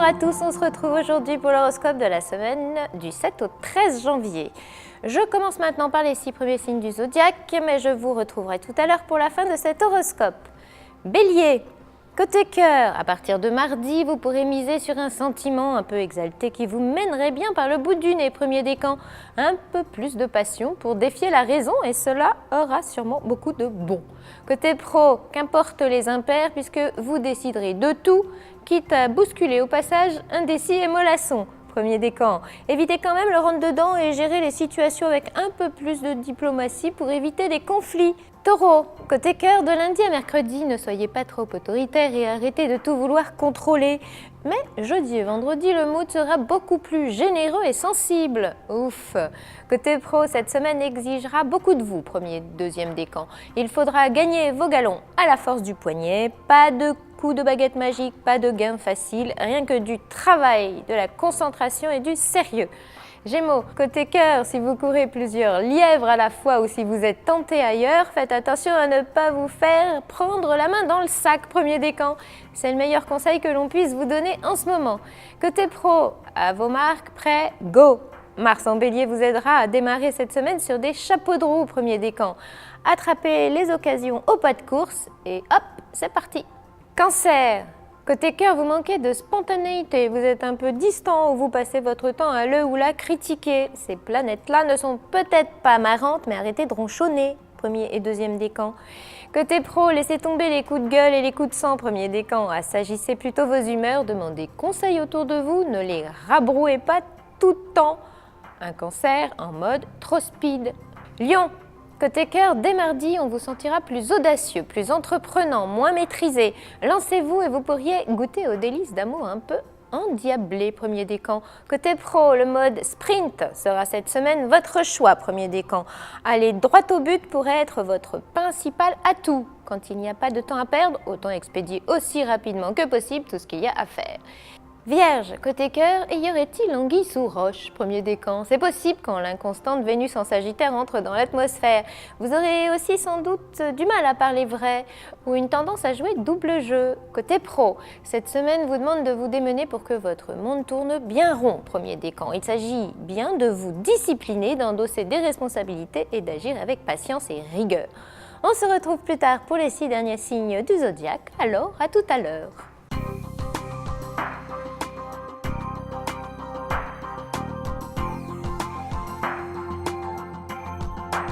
à tous, on se retrouve aujourd'hui pour l'horoscope de la semaine du 7 au 13 janvier. Je commence maintenant par les 6 premiers signes du zodiaque, mais je vous retrouverai tout à l'heure pour la fin de cet horoscope. Bélier, côté cœur, à partir de mardi, vous pourrez miser sur un sentiment un peu exalté qui vous mènerait bien par le bout du nez, premier décan. Un peu plus de passion pour défier la raison et cela aura sûrement beaucoup de bon. Côté pro, qu'importe les impairs puisque vous déciderez de tout, quitte à bousculer au passage indécis et mollassons. Premier décan. Évitez quand même le rentre-dedans et gérez les situations avec un peu plus de diplomatie pour éviter des conflits. Taureau, côté cœur, de lundi à mercredi, ne soyez pas trop autoritaire et arrêtez de tout vouloir contrôler. Mais jeudi et vendredi, le mood sera beaucoup plus généreux et sensible. Ouf. Côté pro, cette semaine exigera beaucoup de vous, premier, deuxième décan. Il faudra gagner vos galons à la force du poignet, pas de coups de baguette magique, pas de gain facile, rien que du travail, de la concentration et du sérieux. Gémeaux, côté cœur, si vous courez plusieurs lièvres à la fois ou si vous êtes tenté ailleurs, faites attention à ne pas vous faire prendre la main dans le sac, premier décan. C'est le meilleur conseil que l'on puisse vous donner en ce moment. Côté pro, à vos marques, prêts, go! Mars en bélier vous aidera à démarrer cette semaine sur des chapeaux de roue, premier décan. Attrapez les occasions au pas de course et hop, c'est parti! Cancer, côté cœur, vous manquez de spontanéité, vous êtes un peu distant ou vous passez votre temps à le ou la critiquer. Ces planètes-là ne sont peut-être pas marrantes, mais arrêtez de ronchonner, premier et deuxième décan. Côté pro, laissez tomber les coups de gueule et les coups de sang, premier décan. Assagissez plutôt vos humeurs, demandez conseil autour de vous, ne les rabrouez pas tout le temps. Un cancer en mode trop speed. Lion, côté cœur, dès mardi, on vous sentira plus audacieux, plus entreprenant, moins maîtrisé. Lancez-vous et vous pourriez goûter aux délices d'amour un peu endiablé, premier décan. Côté pro, le mode sprint sera cette semaine votre choix, premier décan. Aller droit au but pourrait être votre principal atout. Quand il n'y a pas de temps à perdre, autant expédier aussi rapidement que possible tout ce qu'il y a à faire. Vierge, côté cœur, y aurait-il anguille sous roche, premier décan? C'est possible quand l'inconstante Vénus en Sagittaire entre dans l'atmosphère. Vous aurez aussi sans doute du mal à parler vrai ou une tendance à jouer double jeu. Côté pro, cette semaine vous demande de vous démener pour que votre monde tourne bien rond, premier décan. Il s'agit bien de vous discipliner, d'endosser des responsabilités et d'agir avec patience et rigueur. On se retrouve plus tard pour les 6 derniers signes du zodiaque, alors à tout à l'heure.